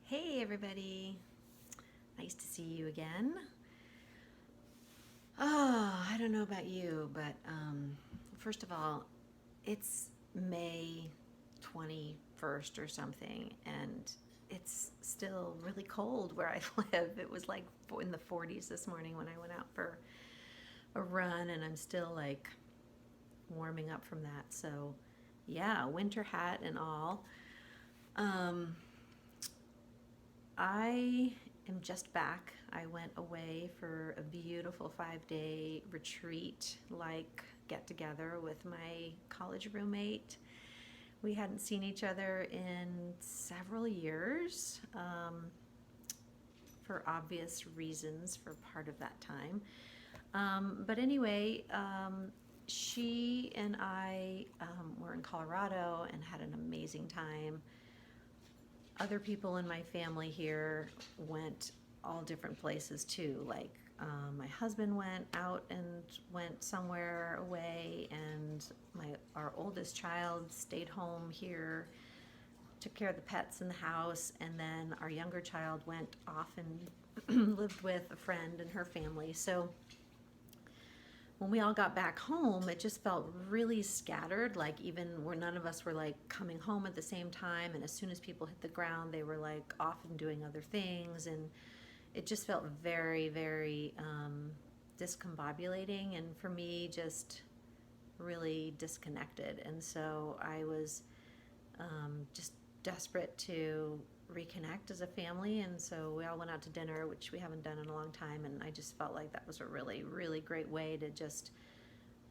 Hey everybody, nice to see you again. Oh, I don't know about you, but first of all, it's May 21st or something, and it's still really cold where I live. It was like in the 40s this morning when I went out for a run, and I'm still like warming up from that. So, yeah, winter hat and all. Um, I am just back. I went away for a beautiful 5 day retreat, like get together with my college roommate. We hadn't seen each other in several years for obvious reasons for part of that time. But anyway, she and I were in Colorado and had an amazing time. Other people in my family here went all different places too. Like my husband went out and went somewhere away, and our oldest child stayed home here, took care of the pets in the house, and then our younger child went off and lived with a friend and her family. So when we all got back home, it just felt really scattered. Like even where none of us were like coming home at the same time, and as soon as people hit the ground, they were like off and doing other things, and it just felt very, very discombobulating, and for me, just really disconnected. And so I was just desperate to reconnect as a family, and so we all went out to dinner, which we haven't done in a long time, and I just felt like that was a really, really great way to just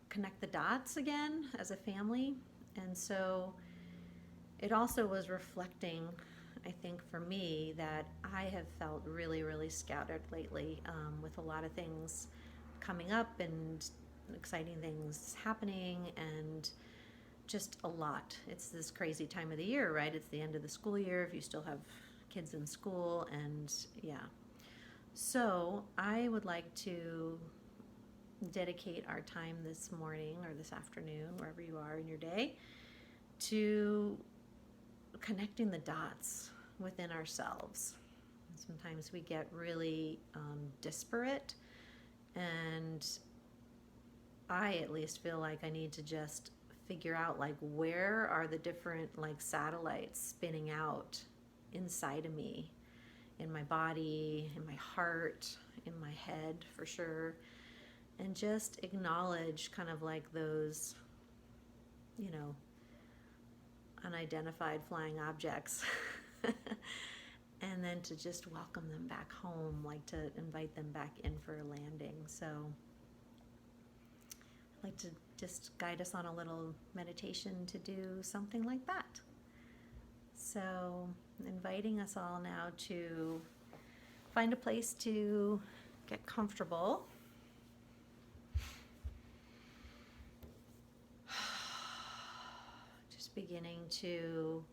connect the dots again as a family. And so it also was reflecting, I think, for me, that I have felt really, really scattered lately, with a lot of things coming up and exciting things happening, and just a lot. It's this crazy time of the year, right? It's the end of the school year if you still have kids in school, and yeah. So I would like to dedicate our time this morning or this afternoon, wherever you are in your day, to connecting the dots within ourselves. Sometimes we get really disparate, and I at least feel like I need to just figure out like where are the different like satellites spinning out inside of me, in my body, in my heart, in my head for sure, and just acknowledge kind of like those, you know, unidentified flying objects. And then to just welcome them back home, like to invite them back in for a landing. So I'd like to just guide us on a little meditation to do something like that. So inviting us all now to find a place to get comfortable. Just beginning to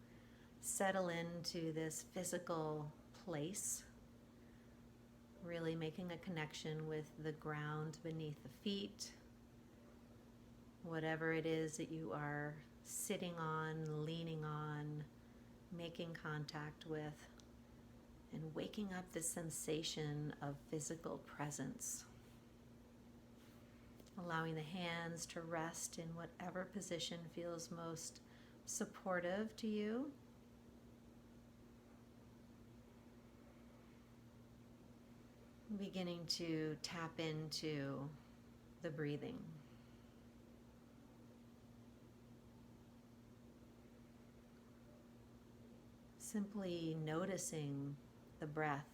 settle into this physical place, really making a connection with the ground beneath the feet, whatever it is that you are sitting on, leaning on, making contact with, and waking up this sensation of physical presence. Allowing the hands to rest in whatever position feels most supportive to you. Beginning to tap into the breathing. Simply noticing the breath.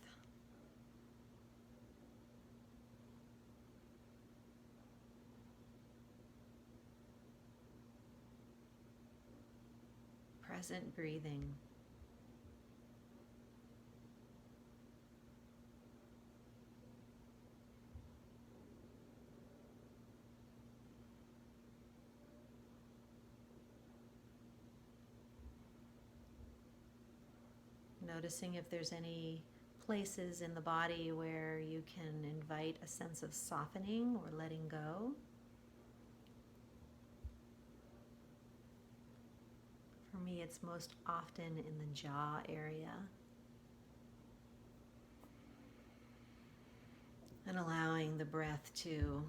Present breathing. Noticing if there's any places in the body where you can invite a sense of softening or letting go. For me, it's most often in the jaw area. And allowing the breath to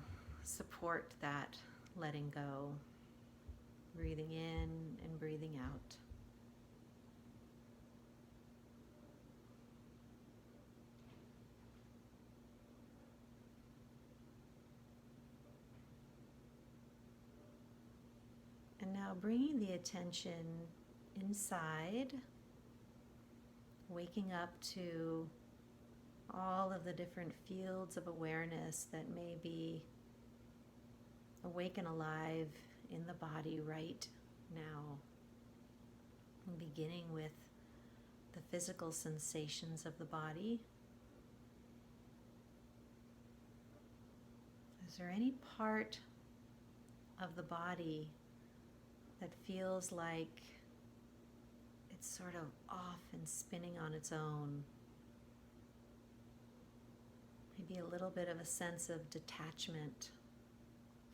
support that letting go, breathing in and breathing out. And now bringing the attention inside, waking up to all of the different fields of awareness that may be awake and alive in the body right now. And beginning with the physical sensations of the body. Is there any part of the body that feels like it's sort of off and spinning on its own? Maybe a little bit of a sense of detachment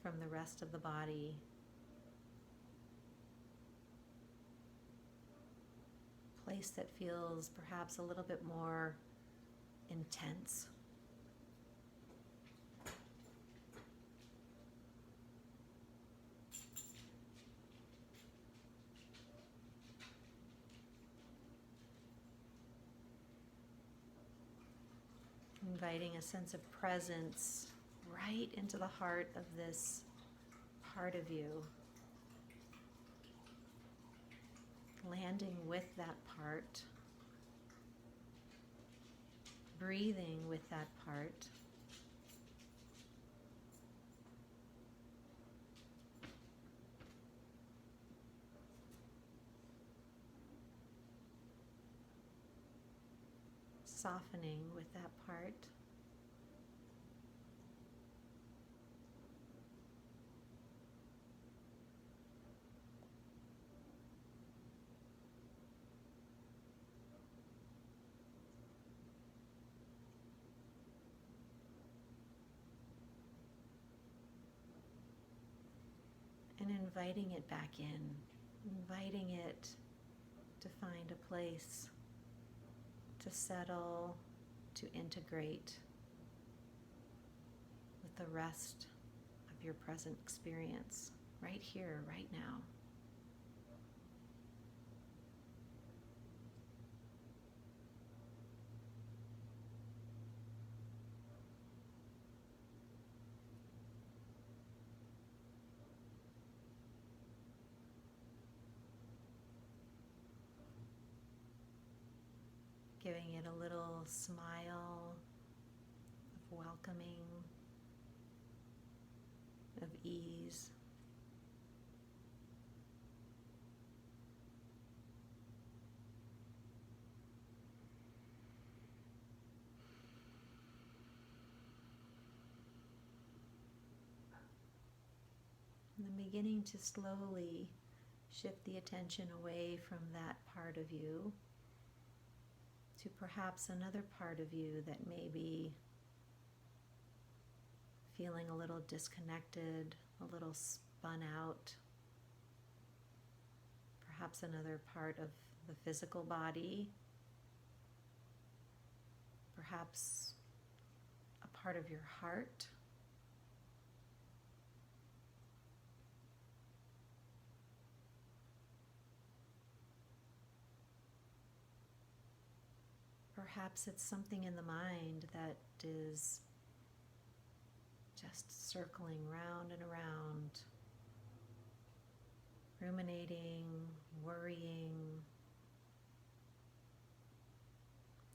from the rest of the body. Place that feels perhaps a little bit more intense. Inviting a sense of presence right into the heart of this part of you. Landing with that part. Breathing with that part. Softening with that part. And inviting it back in, inviting it to find a place to settle, to integrate with the rest of your present experience, right here, right now. Giving it a little smile of welcoming, of ease. And then beginning to slowly shift the attention away from that part of you to perhaps another part of you that may be feeling a little disconnected, a little spun out. Perhaps another part of the physical body. Perhaps a part of your heart. Perhaps it's something in the mind that is just circling round and around, ruminating, worrying,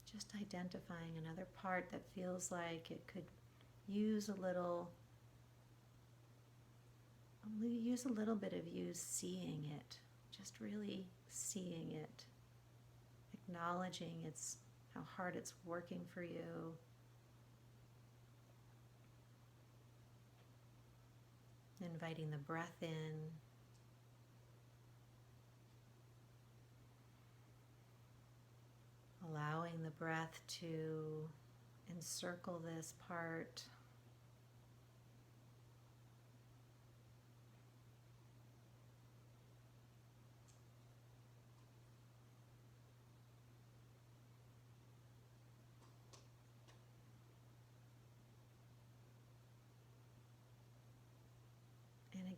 just identifying another part that feels like it could use a little bit of you seeing it, just really seeing it, acknowledging how hard it's working for you. Inviting the breath in. Allowing the breath to encircle this part.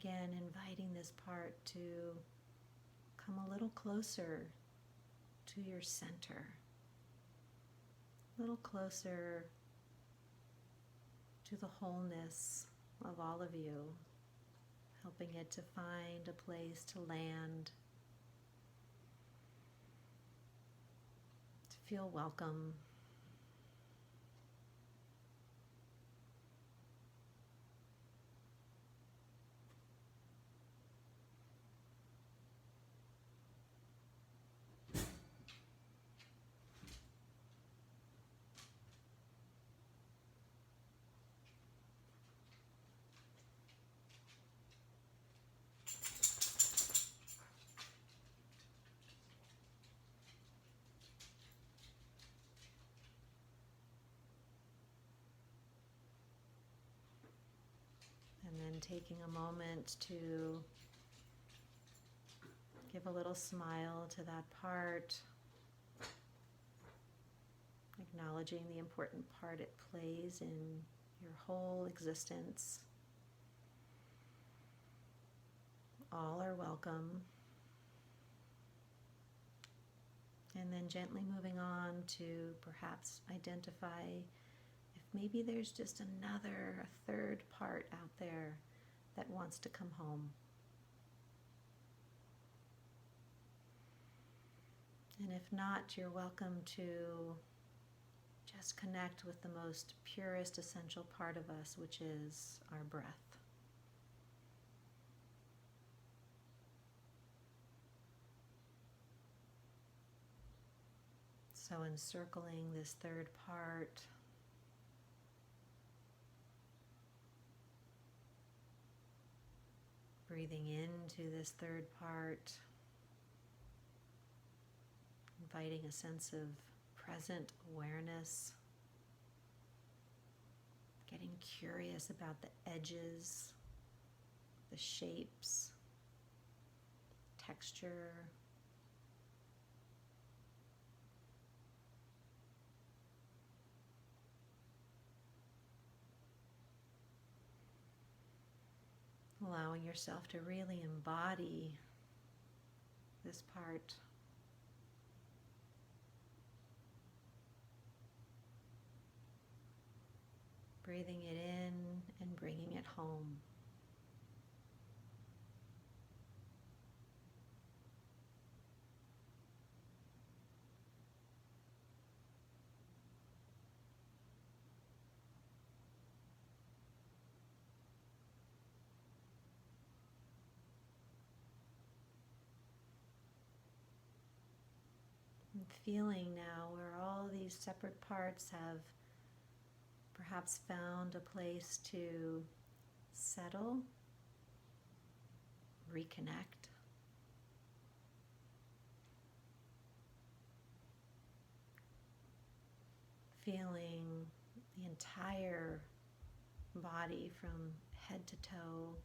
again, inviting this part to come a little closer to your center, a little closer to the wholeness of all of you, helping it to find a place to land, to feel welcome. And then taking a moment to give a little smile to that part, acknowledging the important part it plays in your whole existence. All are welcome. And then gently moving on to perhaps identify if maybe there's just a third part out there that wants to come home. And if not, you're welcome to just connect with the most purest essential part of us, which is our breath. So encircling this third part, breathing into this third part, inviting a sense of present awareness, getting curious about the edges, the shapes, texture. Allowing yourself to really embody this part. Breathing it in and bringing it home. And feeling now where all these separate parts have perhaps found a place to settle, reconnect. Feeling the entire body from head to toe,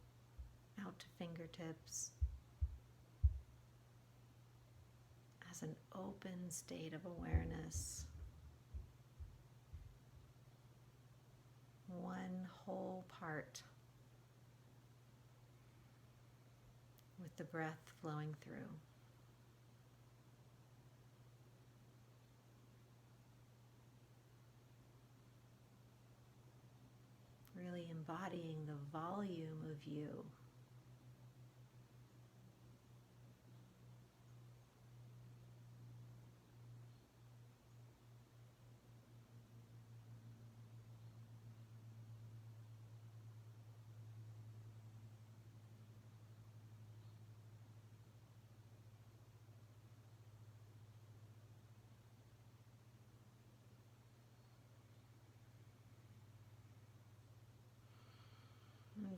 out to fingertips, as an open state of awareness. One whole part with the breath flowing through. Really embodying the volume of you.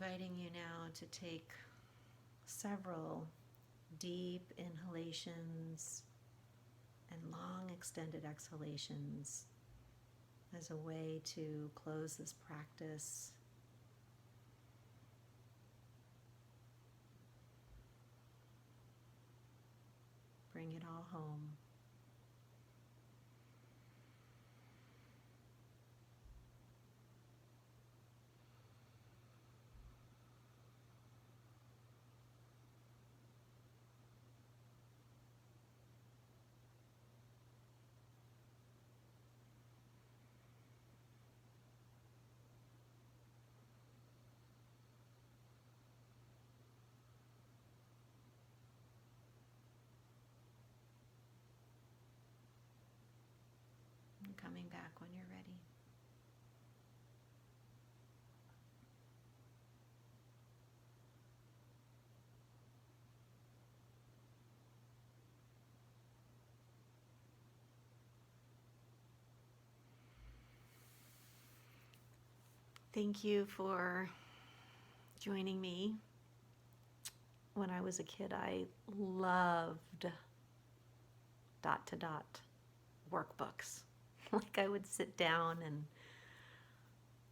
Inviting you now to take several deep inhalations and long extended exhalations as a way to close this practice. Bring it all home. coming back when you're ready. Thank you for joining me. When I was a kid, I loved dot to dot workbooks. Like I would sit down and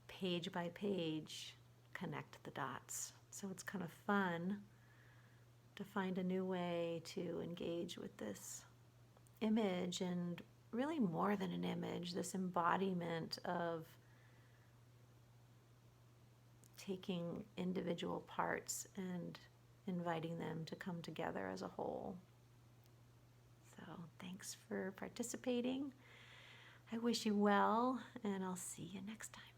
page by page connect the dots. So it's kind of fun to find a new way to engage with this image, and really more than an image, this embodiment of taking individual parts and inviting them to come together as a whole. So thanks for participating. I wish you well, and I'll see you next time.